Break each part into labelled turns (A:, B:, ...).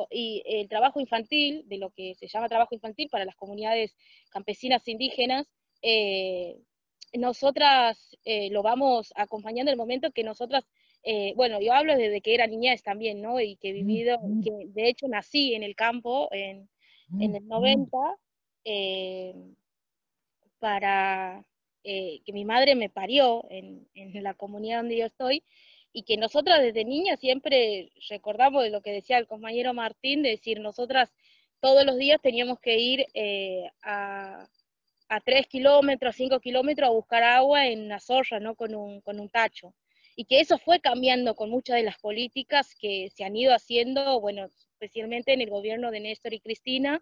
A: el trabajo infantil, de lo que se llama trabajo infantil para las comunidades campesinas indígenas, nosotras lo vamos acompañando en el momento que nosotras, bueno, yo hablo desde que era niñez también, ¿no? Y que he vivido, que de hecho nací en el campo en el 90, eh, para que mi madre me parió en la comunidad donde yo estoy, y que nosotras desde niñas siempre recordamos de lo que decía el compañero Martín, de decir, nosotras todos los días teníamos que ir a 3 kilómetros, 5 kilómetros a buscar agua en una zorra, ¿no? Con un tacho. Y que eso fue cambiando con muchas de las políticas que se han ido haciendo, bueno, especialmente en el gobierno de Néstor y Cristina,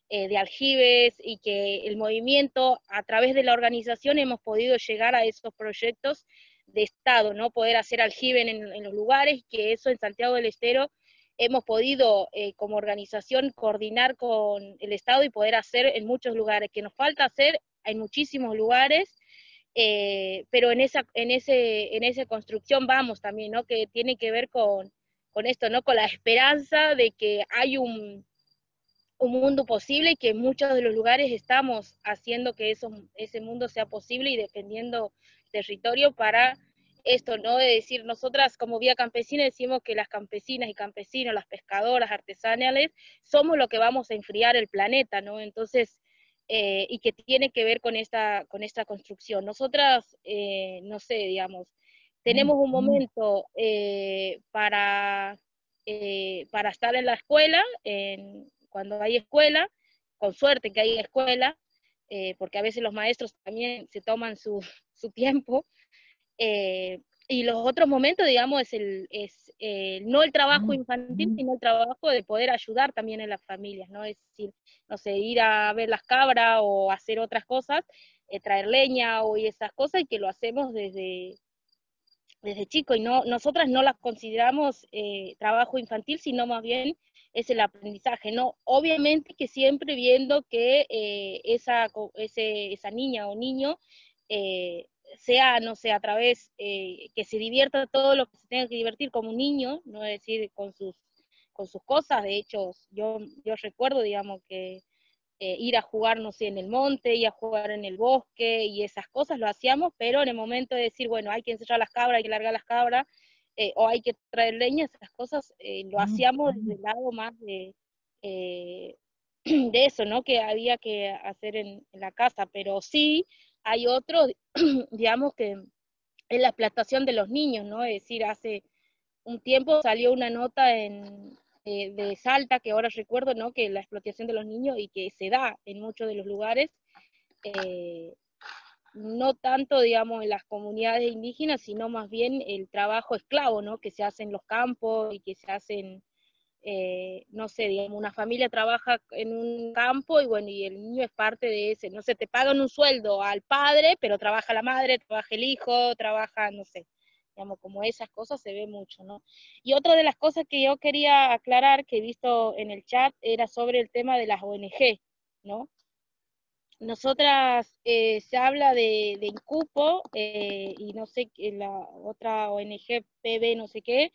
A: de aljibes, y que el movimiento, a través de la organización, hemos podido llegar a esos proyectos de Estado, ¿no? Poder hacer aljibe en los lugares, que eso en Santiago del Estero hemos podido como organización coordinar con el Estado y poder hacer en muchos lugares, que nos falta hacer en muchísimos lugares, pero en esa construcción vamos también, ¿no? Que tiene que ver con esto, ¿no? Con la esperanza de que hay un mundo posible y que en muchos de los lugares estamos haciendo que ese mundo sea posible y defendiendo territorio para esto, ¿no? De decir, nosotras como Vía Campesina decimos que las campesinas y campesinos, las pescadoras artesanales, somos lo que vamos a enfriar el planeta, ¿no? Entonces, y que tiene que ver con esta construcción. Nosotras, no sé, digamos, tenemos un momento para estar en la escuela, cuando hay escuela, con suerte que hay escuela, porque a veces los maestros también se toman su tiempo, y los otros momentos, digamos, no el trabajo infantil, sino el trabajo de poder ayudar también en las familias, ¿no? Es decir, no sé, ir a ver las cabras o hacer otras cosas, traer leña y esas cosas, y que lo hacemos desde chico, y nosotras no las consideramos trabajo infantil, sino más bien es el aprendizaje, ¿no? Obviamente que siempre viendo que esa niña o niño sea, no sé, a través, que se divierta todo lo que se tenga que divertir como un niño, no es decir, con sus cosas. De hecho, yo recuerdo, digamos, que ir a jugar, no sé, en el monte, ir a jugar en el bosque, y esas cosas lo hacíamos, pero en el momento de decir, bueno, hay que encerrar las cabras, hay que largar las cabras, o hay que traer leña, esas cosas lo hacíamos desde el lado más eh, de eso, ¿no? Que había que hacer en la casa, pero sí hay otro, digamos, que es la explotación de los niños, ¿no? Es decir, hace un tiempo salió una nota de Salta, que ahora recuerdo, ¿no? Que la explotación de los niños, y que se da en muchos de los lugares, eh, no tanto, digamos, en las comunidades indígenas, sino más bien el trabajo esclavo, ¿no? Que se hace en los campos y que se hacen, no sé, digamos, una familia trabaja en un campo y bueno, y el niño es parte de ese, no sé, te pagan un sueldo al padre, pero trabaja la madre, trabaja el hijo, trabaja, no sé, digamos, como esas cosas se ve mucho, ¿no? Y otra de las cosas que yo quería aclarar, que he visto en el chat, era sobre el tema de las ONG, ¿no? Nosotras, se habla de Incupo, y no sé, la otra ONG, PB, no sé qué,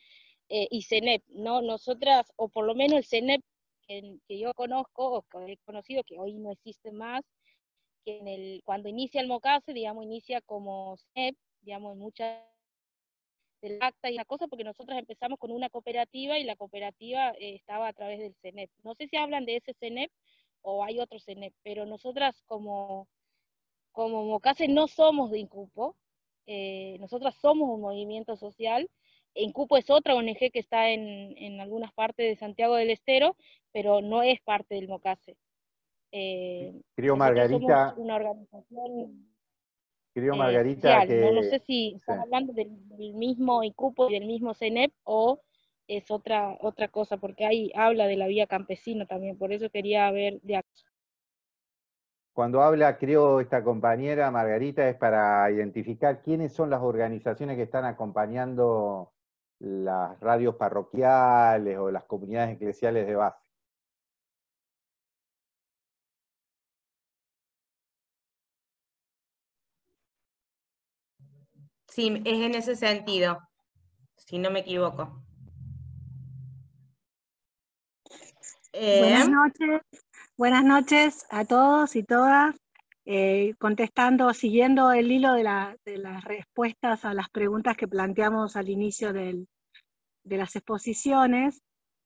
A: y CENEP, ¿no? Nosotras, o por lo menos el CENEP que yo conozco, o que he conocido, que hoy no existe más, que cuando inicia el MOCASE, digamos, inicia como CENEP, digamos, en muchas del acta y la cosa, porque nosotros empezamos con una cooperativa y la cooperativa estaba a través del CENEP. No sé si hablan de ese CENEP o hay otro CENEP, pero nosotras como Mocase no somos de Incupo, nosotras somos un movimiento social. Incupo es otra ONG que está en algunas partes de Santiago del Estero, pero no es parte del Mocase.
B: Creo,
A: Nosotros somos
B: Margarita,
A: una organización
B: Margarita,
A: social, ¿no? No
B: que
A: sé si
B: sí.
A: están hablando del mismo Incupo y del mismo CENEP, o es otra cosa, porque ahí habla de la vía campesina también, por eso quería ver de acá.
B: Cuando habla, creo, esta compañera Margarita, es para identificar quiénes son las organizaciones que están acompañando las radios parroquiales o las comunidades eclesiales de base.
C: Sí, es en ese sentido, si no me equivoco. Buenas noches a todos y todas. Siguiendo el hilo de las respuestas a las preguntas que planteamos al inicio de las exposiciones,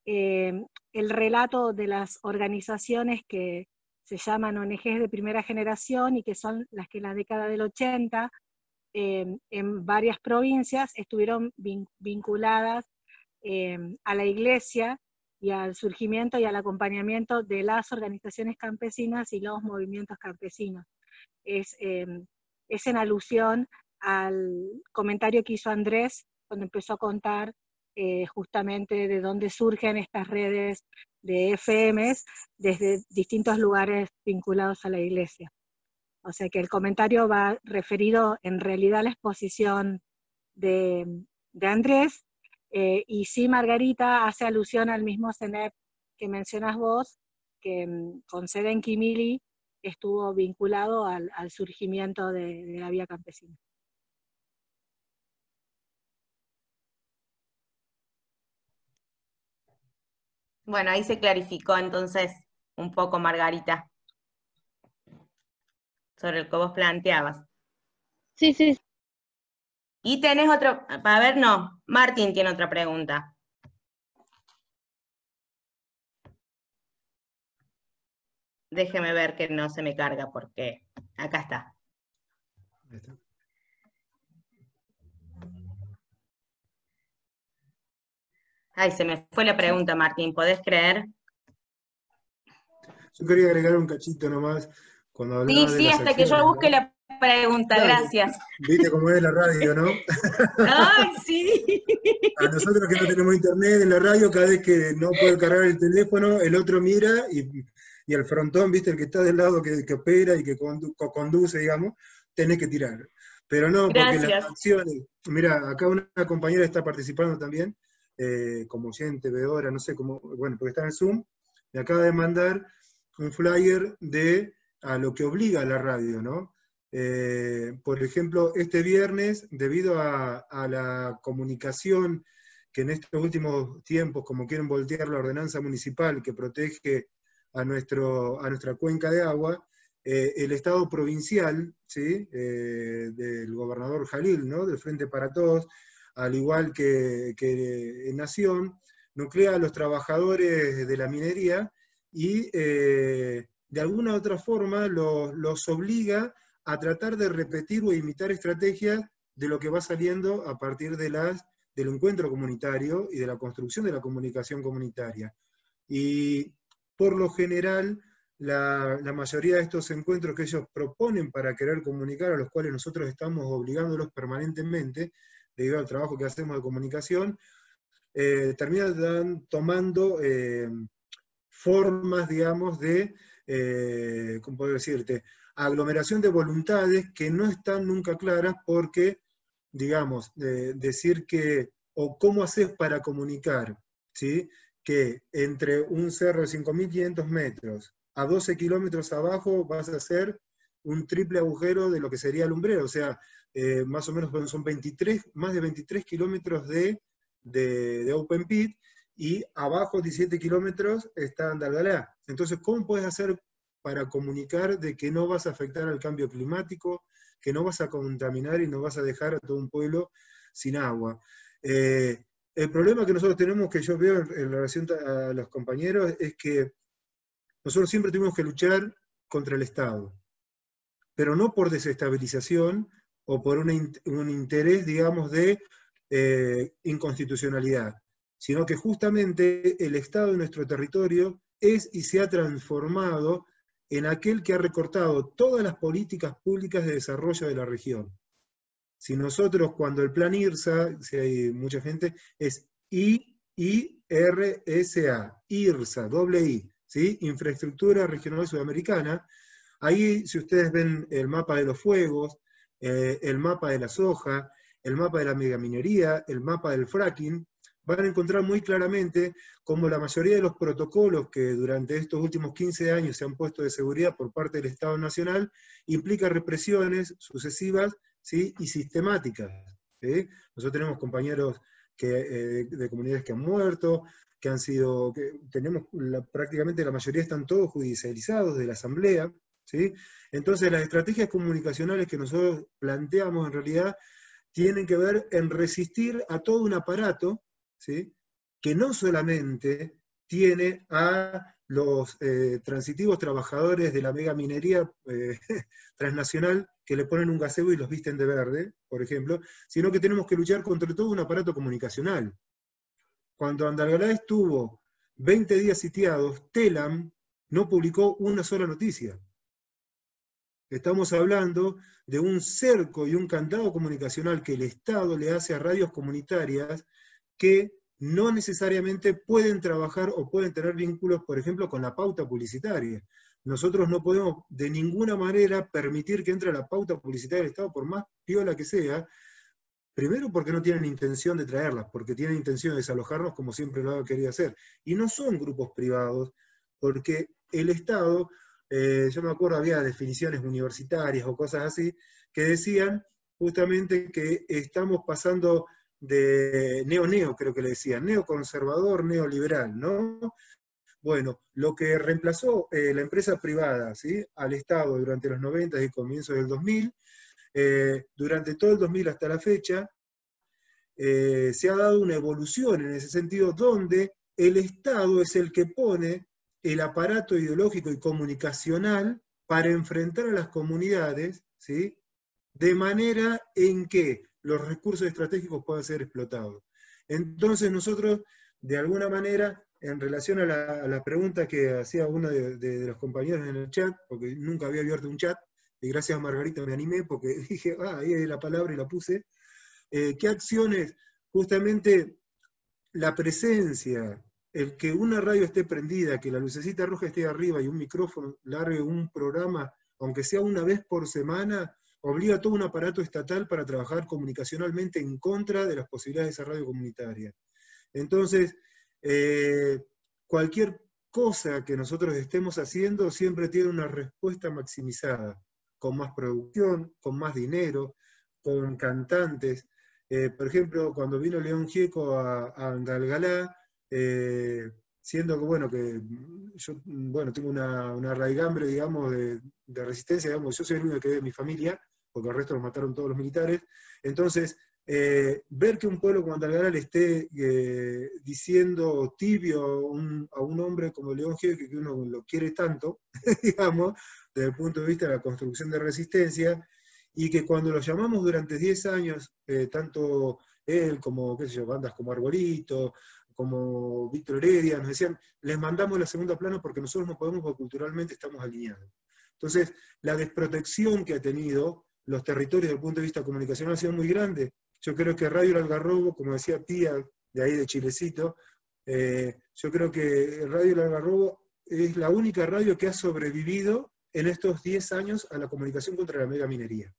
C: el relato de las organizaciones que se llaman ONGs de primera generación y que son las que en la década del 80 en varias provincias estuvieron vinculadas a la Iglesia y al surgimiento y al acompañamiento de las organizaciones campesinas y los movimientos campesinos. Es en alusión al comentario que hizo Andrés cuando empezó a contar justamente de dónde surgen estas redes de FMs desde distintos lugares vinculados a la Iglesia. O sea que el comentario va referido en realidad a la exposición de Andrés, y sí, Margarita hace alusión al mismo CENEP que mencionas vos, que con sede en Quimili estuvo vinculado al surgimiento de la vía campesina.
D: Bueno, ahí se clarificó entonces un poco, Margarita, sobre el que vos planteabas.
A: Sí, sí.
D: Y tenés otro, a ver, no, Martín tiene otra pregunta. Déjeme ver que no se me carga porque acá está.
E: Ahí está.
D: Ay, se me fue la pregunta, Martín, ¿podés creer?
E: Yo quería agregar un cachito nomás, cuando hablaba de
D: Sí,
E: las
D: hasta que yo
E: acciones,
D: busque
E: ¿no?
D: la pregunta,
E: Claro,
D: gracias.
E: viste cómo es la radio, ¿no?
D: Ay, sí.
E: A nosotros que no tenemos internet en la radio, cada vez que no puede cargar el teléfono, el otro mira y el frontón, viste, el que está del lado que opera y que conduce, digamos, tenés que tirar. Pero no, porque las
D: Gracias.
E: acciones, mira, acá una compañera está participando también, como oyente, veedora, no sé cómo, bueno, porque está en Zoom, me acaba de mandar un flyer de a lo que obliga a la radio, ¿no? Por ejemplo, este viernes, debido a la comunicación que en estos últimos tiempos, como quieren voltear la ordenanza municipal que protege a nuestra cuenca de agua, el Estado provincial, ¿sí? Del gobernador Jalil, ¿no? Del Frente para Todos, al igual que Nación, nuclea a los trabajadores de la minería y de alguna u otra forma los obliga a tratar de repetir o imitar estrategias de lo que va saliendo a partir del encuentro comunitario y de la construcción de la comunicación comunitaria. Y por lo general, la mayoría de estos encuentros que ellos proponen para querer comunicar, a los cuales nosotros estamos obligándolos permanentemente, debido al trabajo que hacemos de comunicación, terminan tomando formas, digamos, de, ¿cómo puedo decirte?, aglomeración de voluntades que no están nunca claras porque, digamos, decir que, o cómo haces para comunicar, ¿sí? Que entre un cerro de 5.500 metros a 12 kilómetros abajo vas a hacer un triple agujero de lo que sería el lumbrero, o sea, más o menos son más de 23 kilómetros de open pit, y abajo 17 kilómetros está Andalgalá. Entonces, ¿cómo puedes hacer para comunicar de que no vas a afectar al cambio climático, que no vas a contaminar y no vas a dejar a todo un pueblo sin agua? El problema que nosotros tenemos, que yo veo en relación a los compañeros, es que nosotros siempre tuvimos que luchar contra el Estado, pero no por desestabilización o por un interés, digamos, de inconstitucionalidad, sino que justamente el Estado de nuestro territorio es y se ha transformado en aquel que ha recortado todas las políticas públicas de desarrollo de la región. Si nosotros, cuando el plan IRSA, si hay mucha gente, es IRSA, IRSA, doble I, ¿sí? Infraestructura Regional Sudamericana. Ahí, si ustedes ven el mapa de los fuegos, el mapa de la soja, el mapa de la megaminería, el mapa del fracking, van a encontrar muy claramente cómo la mayoría de los protocolos que durante estos últimos 15 años se han puesto de seguridad por parte del Estado Nacional implica represiones sucesivas, ¿sí? Y sistemáticas, ¿sí? Nosotros tenemos compañeros de comunidades que han muerto, que han sido, que tenemos prácticamente la mayoría están todos judicializados de la Asamblea, ¿sí? Entonces las estrategias comunicacionales que nosotros planteamos en realidad tienen que ver en resistir a todo un aparato, ¿sí? Que no solamente tiene a los transitivos trabajadores de la mega minería transnacional que le ponen un gazebo y los visten de verde, por ejemplo, sino que tenemos que luchar contra todo un aparato comunicacional. Cuando Andalgalá estuvo 20 días sitiados, Telam no publicó una sola noticia. Estamos hablando de un cerco y un candado comunicacional que el Estado le hace a radios comunitarias que no necesariamente pueden trabajar o pueden tener vínculos, por ejemplo, con la pauta publicitaria. Nosotros no podemos de ninguna manera permitir que entre la pauta publicitaria del Estado, por más piola que sea, primero porque no tienen intención de traerlas, porque tienen intención de desalojarnos como siempre lo ha querido hacer. Y no son grupos privados, porque el Estado, yo me acuerdo había definiciones universitarias o cosas así, que decían justamente que estamos pasando de neo-neo, creo que le decían, neoconservador, neoliberal, ¿no? Bueno, lo que reemplazó la empresa privada, ¿sí?, al Estado durante los 90 y comienzos del 2000, durante todo el 2000 hasta la fecha, se ha dado una evolución en ese sentido, donde el Estado es el que pone el aparato ideológico y comunicacional para enfrentar a las comunidades, ¿sí?, de manera en que los recursos estratégicos puedan ser explotados. Entonces nosotros, de alguna manera, en relación a la pregunta que hacía uno de los compañeros en el chat, porque nunca había abierto un chat, y gracias a Margarita me animé, porque dije, ahí hay la palabra y la puse, ¿qué acciones? Justamente la presencia, el que una radio esté prendida, que la lucecita roja esté arriba y un micrófono largue un programa, aunque sea una vez por semana, obliga a todo un aparato estatal para trabajar comunicacionalmente en contra de las posibilidades de esa radio comunitaria. Entonces, cualquier cosa que nosotros estemos haciendo siempre tiene una respuesta maximizada, con más producción, con más dinero, con cantantes. Por ejemplo, cuando vino León Gieco a Andalgalá, siendo que, bueno, que yo, bueno, tengo una raigambre, digamos, de resistencia, digamos, yo soy el único que ve de mi familia, porque el resto los mataron todos los militares. Entonces, ver que un pueblo como Andalgalá le esté diciendo tibio a un hombre como León Gieco, que uno lo quiere tanto, digamos, desde el punto de vista de la construcción de resistencia, y que cuando lo llamamos durante 10 años, tanto él como, qué sé yo, bandas como Arbolito, como Víctor Heredia, nos decían, les mandamos la segunda plana porque nosotros no podemos porque culturalmente estamos alineados. Entonces, la desprotección que ha tenido los territorios desde el punto de vista comunicacional ha sido muy grande. Yo creo que Radio El Algarrobo, como decía Pía, de ahí de Chilecito, yo creo que Radio El Algarrobo es la única radio que ha sobrevivido en estos 10 años a la comunicación contra la mega minería.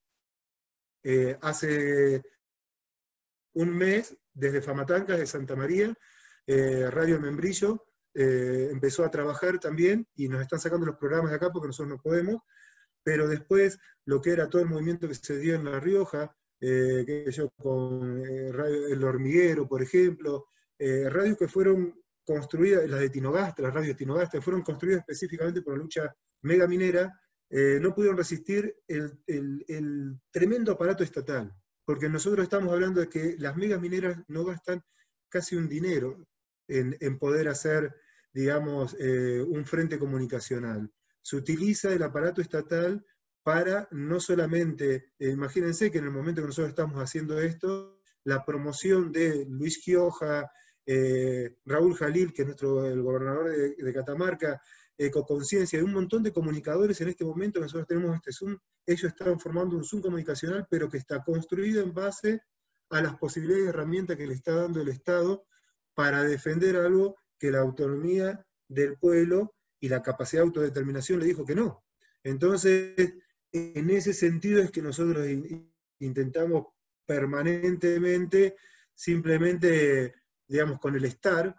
E: Hace un mes, desde Famatancas de Santa María, Radio El Membrillo empezó a trabajar también, y nos están sacando los programas de acá porque nosotros no podemos, pero después lo que era todo el movimiento que se dio en La Rioja, con Radio El Hormiguero, por ejemplo, radios que fueron construidas, las de Tinogasta, las radios de Tinogasta, fueron construidas específicamente por la lucha mega minera, no pudieron resistir el tremendo aparato estatal, porque nosotros estamos hablando de que las megas mineras no gastan casi un dinero en poder hacer, digamos, un frente comunicacional. Se utiliza el aparato estatal para no solamente, imagínense que en el momento que nosotros estamos haciendo esto, la promoción de Luis Gioja, Raúl Jalil, que es el gobernador de Catamarca, Ecoconciencia, y un montón de comunicadores en este momento, nosotros tenemos este Zoom, ellos están formando un Zoom comunicacional, pero que está construido en base a las posibilidades de herramientas que le está dando el Estado para defender algo que la autonomía del pueblo y la capacidad de autodeterminación le dijo que no. Entonces, en ese sentido es que nosotros intentamos permanentemente, simplemente, digamos, con el estar,